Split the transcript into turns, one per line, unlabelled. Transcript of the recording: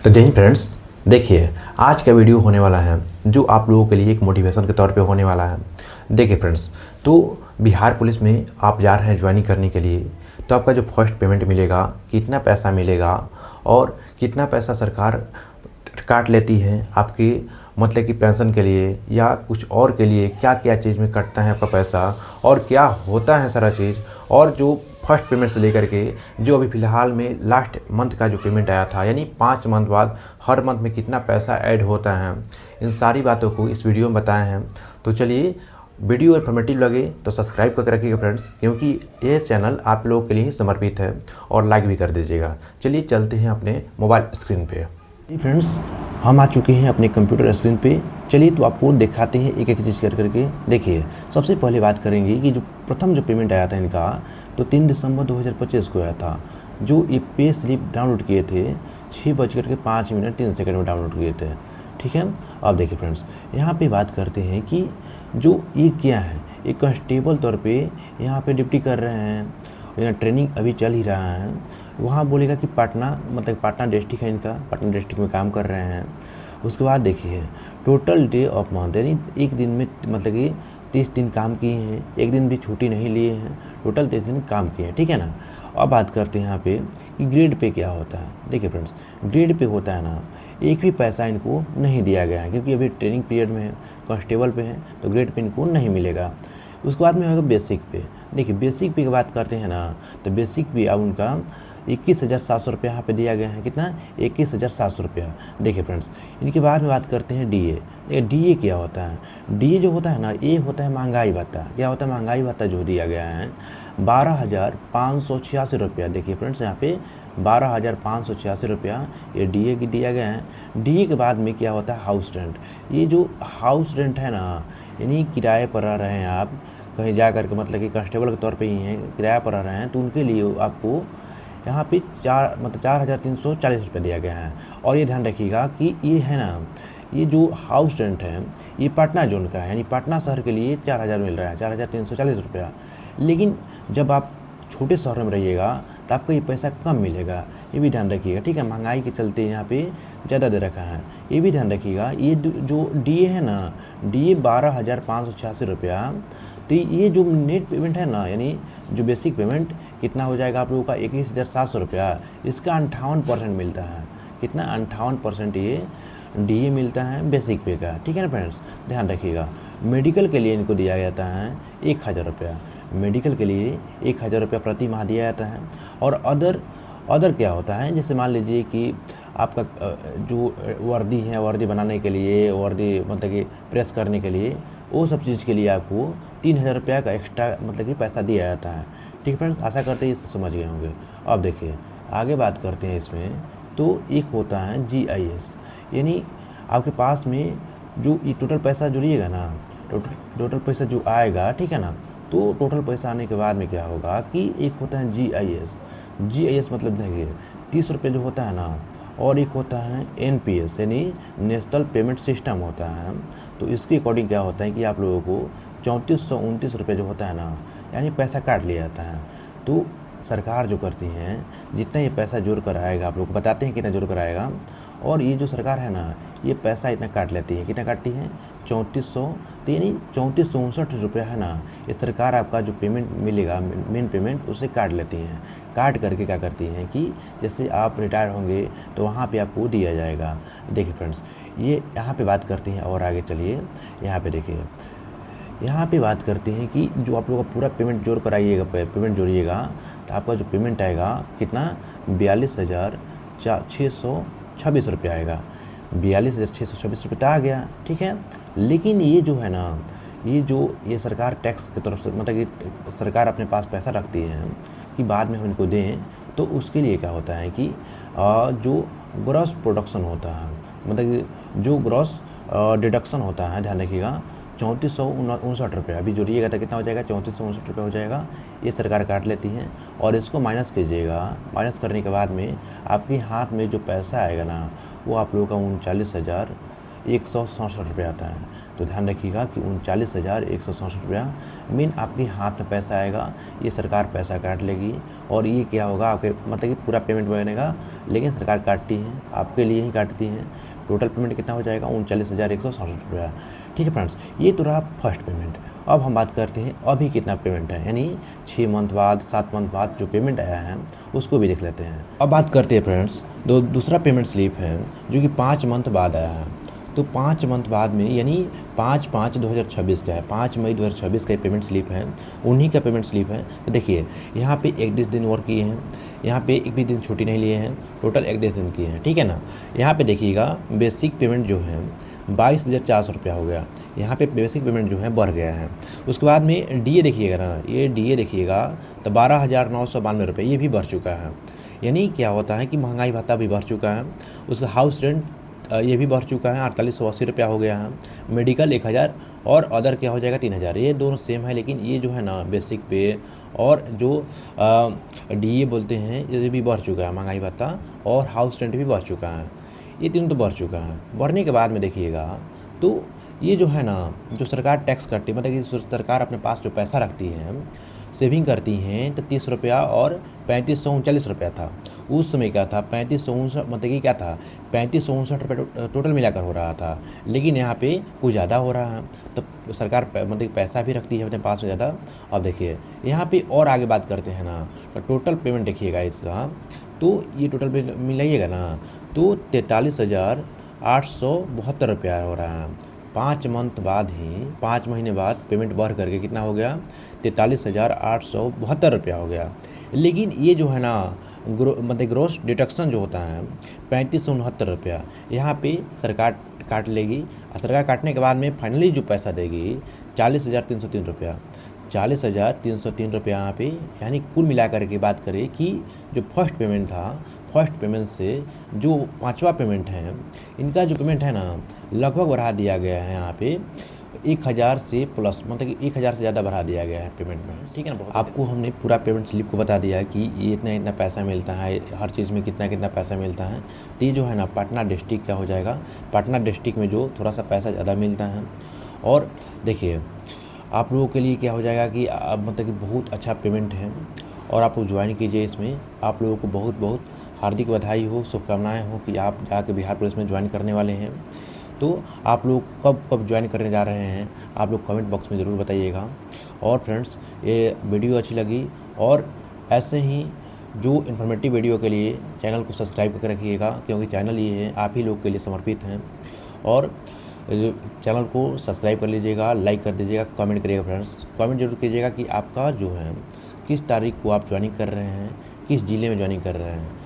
तो जय हिंद फ्रेंड्स, देखिए आज का वीडियो होने वाला है जो आप लोगों के लिए एक मोटिवेशन के तौर पे होने वाला है। देखिए फ्रेंड्स, तो बिहार पुलिस में आप जा रहे हैं ज्वाइनिंग करने के लिए, तो आपका जो फर्स्ट पेमेंट मिलेगा, कितना पैसा मिलेगा और कितना पैसा सरकार काट लेती है आपकी मतलब कि पेंशन के लिए या कुछ और के लिए, क्या क्या चीज़ में कटता है आपका पैसा और क्या होता है सारा चीज़, और जो फर्स्ट पेमेंट से लेकर के जो अभी फ़िलहाल में लास्ट मंथ का जो पेमेंट आया था, यानी 5 मंथ बाद हर मंथ में कितना पैसा ऐड होता है, इन सारी बातों को इस वीडियो में बताए हैं। तो चलिए, वीडियो इन्फॉर्मेटिव लगे तो सब्सक्राइब करके रखिएगा फ्रेंड्स, क्योंकि ये चैनल आप लोगों के लिए ही समर्पित है, और लाइक भी कर दीजिएगा। चलिए चलते हैं अपने मोबाइल स्क्रीन पे। फ्रेंड्स, हम आ चुके हैं अपने कंप्यूटर स्क्रीन पे। चलिए तो आपको दिखाते हैं एक एक चीज़ कर करके। देखिए, सबसे पहले बात करेंगे कि जो प्रथम जो पेमेंट आया था इनका, तो 3 दिसंबर 2025 को आया था। जो ये पे स्लिप डाउनलोड किए थे 6:05 में डाउनलोड किए थे। ठीक है, अब देखिए फ्रेंड्स, यहाँ पे बात करते हैं कि जो ये क्या है, एक कांस्टेबल तौर पे यहाँ पे ड्यूटी कर रहे हैं, यहाँ ट्रेनिंग अभी चल ही रहा है। वहाँ बोलेगा कि पटना, मतलब पटना डिस्ट्रिक्ट है इनका, पटना डिस्ट्रिक्ट में काम कर रहे हैं। उसके बाद देखिए, टोटल डे ऑफ मंथ, यानी एक दिन में मतलब कि 30 दिन काम किए हैं, एक दिन भी छुट्टी नहीं लिए हैं, टोटल 30 दिन काम किए हैं। ठीक है ना। अब बात करते हैं यहाँ पे कि ग्रेड पे क्या होता है। देखिए फ्रेंड्स, ग्रेड पे होता है ना, एक भी पैसा इनको नहीं दिया गया है, क्योंकि अभी ट्रेनिंग पीरियड में है, कांस्टेबल पे है, तो ग्रेड पे इनको नहीं मिलेगा। उसके बाद में होगा बेसिक पे। देखिए, बेसिक पे की बात करते हैं ना, तो बेसिक पे अब उनका 21,700 रुपया यहाँ पे दिया गया है। कितना? 21,700 रुपया। देखिए फ्रेंड्स, इनके बाद में बात करते हैं डीए। देखिए, डीए क्या होता है? डीए जो होता है ना, ये होता है महंगाई भत्ता। क्या होता है? महंगाई भत्ता जो दिया गया है 12,586 रुपया। देखिए फ्रेंड्स, यहाँ पे 12,586 रुपया ये डीए की दिया गया है। डीए के बाद में क्या होता है? House rent. ये जो हाउस रेंट है ना, यानी किराए पर रह रहे हैं आप कहीं जा कर के, मतलब कि कांस्टेबल के तौर पे ही हैं, किराया पर रह रहे हैं, तो उनके लिए आपको यहाँ पे 4,340 रुपये दिया गया है। और ये ध्यान रखिएगा कि ये है ना, ये जो हाउस रेंट है ये पटना जोन का है, यानी पटना शहर के लिए 4,000 मिल रहा है, 4,340 रुपया। लेकिन जब आप छोटे शहरों में रहिएगा तो आपको ये पैसा कम मिलेगा, ये भी ध्यान रखिएगा। ठीक है, महंगाई के चलते यहाँ पे ज़्यादा दे रखा है, ये भी ध्यान रखिएगा। ये जो डीए है ना, डीए 12,586 रुपया। तो ये जो नेट पेमेंट है ना, यानी जो बेसिक पेमेंट कितना हो जाएगा आप लोगों का? 21,700 रुपया। इसका 58% मिलता है। कितना? 58% ये डीए मिलता है बेसिक पे का। ठीक है ना फ्रेंड्स, ध्यान रखिएगा। मेडिकल के लिए इनको दिया जाता है 1,000 रुपया। मेडिकल के लिए 1,000 रुपया प्रति माह दिया जाता है। और अदर क्या होता है, जैसे मान लीजिए कि आपका जो वर्दी है, वर्दी बनाने के लिए, वर्दी मतलब कि प्रेस करने के लिए, वो सब चीज़ के लिए आपको 3,000 रुपया का एक्स्ट्रा मतलब कि पैसा दिया जाता है। ठीक है फ्रेंड्स, आशा करते हैं ये समझ गए होंगे। अब देखिए, आगे बात करते हैं इसमें। तो एक होता है जीआईएस, यानी आपके पास में जो ये टोटल पैसा जुड़िएगा ना, टोटल पैसा जो आएगा, ठीक है ना, तो टोटल पैसा आने के बाद में क्या होगा कि एक होता है जीआईएस। जीआईएस मतलब देखिए 30 रुपये जो होता है ना, और एक होता है एनपीएस, यानी नेशनल पेमेंट सिस्टम होता है। तो इसके अकॉर्डिंग क्या होता है कि आप लोगों को 3429 रुपये जो होता है ना, यानी पैसा काट लिया जाता है। तो सरकार जो करती है, जितना ये पैसा जोड़ कर आएगा, आप लोग को बताते हैं कितना जोड़ कर आएगा, और ये जो सरकार है ना, ये पैसा इतना काट लेती है। कितना काटती है? 3400, तो यानी 3459 रुपया है ना, ये सरकार आपका जो पेमेंट मिलेगा, मेन पेमेंट, उसे काट लेती हैं। काट करके क्या करती हैं कि जैसे आप रिटायर होंगे तो वहाँ पे आपको दिया जाएगा। देखिए फ्रेंड्स, ये यहाँ पे बात करती हैं। और आगे चलिए, यहाँ पे देखिए, यहाँ पे बात करते हैं कि जो आप लोग का पूरा पेमेंट जोड़ कर आइएगा, पेमेंट जोड़िएगा, तो आपका जो पेमेंट आएगा कितना? 42,626 रुपये आएगा। 42,626 रुपये तो आ गया। ठीक है, लेकिन ये जो है ना, ये सरकार टैक्स की तरफ से, मतलब कि सरकार अपने पास पैसा रखती है कि बाद में हम इनको दें, तो उसके लिए क्या होता है कि जो ग्रॉस प्रोडक्शन होता है, मतलब कि जो ग्रॉस डिडक्शन होता है, ध्यान रखिएगा, 3459 रुपये अभी जोड़िएगा तो कितना हो जाएगा? 3459 रुपये हो जाएगा। ये सरकार काट लेती हैं, और इसको माइनस कीजिएगा। माइनस करने के बाद में आपके हाथ में जो पैसा आएगा ना, वो आप लोगों का ₹39,167 आता है। तो ध्यान रखिएगा कि 39,167 रुपया मेन आपके हाथ में पैसा आएगा, ये सरकार पैसा काट लेगी और ये क्या होगा आपके मतलब कि पूरा पेमेंट बनेगा, लेकिन सरकार काटती है, आपके लिए ही काटती है। टोटल पेमेंट कितना हो जाएगा? 39,167 रुपया। ठीक है फ्रेंड्स, ये तो रहा फर्स्ट पेमेंट। अब हम बात करते हैं अभी कितना पेमेंट है, यानी 6 मंथ बाद 7 मंथ बाद जो पेमेंट आया है उसको भी देख लेते हैं। अब बात करते हैं फ्रेंड्स, दूसरा पेमेंट स्लिप है जो कि 5 मंथ बाद आया है। तो 5 मंथ बाद में यानी 5/5/2026 का है, 5 मई 2026 का पेमेंट स्लिप है, उन्हीं का पेमेंट स्लिप है। तो देखिए यहाँ पे 31 दिन वर्क किए हैं, यहाँ पे एक भी दिन छुट्टी नहीं लिए हैं, टोटल 31 दिन किए हैं। ठीक है ना। यहाँ पे देखिएगा बेसिक पेमेंट जो है 22,400 रुपया हो गया, यहाँ पे बेसिक पेमेंट जो है बढ़ गया है। उसके बाद में डीए देखिएगा ना, ये डीए देखिएगा तो 12,992 रुपये ये भी बढ़ चुका है। यानी क्या होता है कि महंगाई भत्ता भी बढ़ चुका है, उसका हाउस रेंट ये भी बढ़ चुका है, 4880 रुपया हो गया है। मेडिकल 1000 और अदर क्या हो जाएगा 3000। ये दोनों सेम है, लेकिन ये जो है ना बेसिक पे और जो डीए बोलते हैं ये भी बढ़ चुका है, महंगाई भत्ता और हाउस रेंट भी बढ़ चुका है। ये तीनों तो बढ़ चुका है। बढ़ने के बाद में देखिएगा तो ये जो है ना, जो सरकार टैक्स काटती है, मतलब कि सरकार अपने पास जो पैसा रखती है, सेविंग करती हैं, तो 30 रुपया और 3539 रुपया था। उस समय क्या था 3559, मतलब कि क्या था 3559 रुपये टोटल मिलाकर हो रहा था, लेकिन यहाँ पे कुछ ज़्यादा हो रहा है। तो सरकार मतलब कि पैसा भी रखती है अपने पास में ज़्यादा। अब देखिए यहाँ पे और आगे बात करते हैं ना, तो टोटल पेमेंट देखिएगा इसका, तो ये टोटल मिलाइएगा ना तो 43,872 रुपया हो रहा है। 5 मंथ बाद ही 5 महीने बाद पेमेंट बढ़ करके कितना हो गया 43,872 रुपया हो गया। लेकिन ये जो है ना मतलब ग्रोस डिडक्शन जो होता है 3569 रुपया, यहाँ पे सरकार काट लेगी और सरकार काटने के बाद में फाइनली जो पैसा देगी 40,303 रुपया। 40,303 रुपया यहाँ पे, यानी कुल मिलाकर के बात करें कि जो फर्स्ट पेमेंट था, फर्स्ट पेमेंट से जो 5वां पेमेंट है, इनका जो पेमेंट है ना लगभग बढ़ा दिया गया है यहाँ पे 1000 से प्लस, मतलब कि 1000 से ज़्यादा बढ़ा दिया गया है पेमेंट में। ठीक है ना। आपको हमने पूरा पेमेंट स्लिप को बता दिया कि ये इतना इतना पैसा मिलता है, हर चीज़ में कितना कितना पैसा मिलता है। तो ये जो है ना पटना डिस्ट्रिक्ट का हो जाएगा, पटना डिस्ट्रिक्ट में जो थोड़ा सा पैसा ज़्यादा मिलता है। और देखिए आप लोगों के लिए क्या हो जाएगा कि मतलब कि बहुत अच्छा पेमेंट है और आप लोग ज्वाइन कीजिए इसमें। आप लोगों को बहुत बहुत हार्दिक बधाई हो, शुभकामनाएं हो कि आप जाके बिहार पुलिस में ज्वाइन करने वाले हैं। तो आप लोग कब ज्वाइन करने जा रहे हैं आप लोग कमेंट बॉक्स में ज़रूर बताइएगा। और फ्रेंड्स ये वीडियो अच्छी लगी और ऐसे ही जो इन्फॉर्मेटिव वीडियो के लिए चैनल को सब्सक्राइब करके रखिएगा, क्योंकि चैनल ये है आप ही लोग के लिए समर्पित हैं। और चैनल को सब्सक्राइब कर लीजिएगा, लाइक कर दीजिएगा, कमेंट करिएगा फ्रेंड्स। कमेंट जरूर कीजिएगा कि आपका जो है किस तारीख को आप ज्वाइनिंग कर रहे हैं, किस ज़िले में ज्वाइनिंग कर रहे हैं।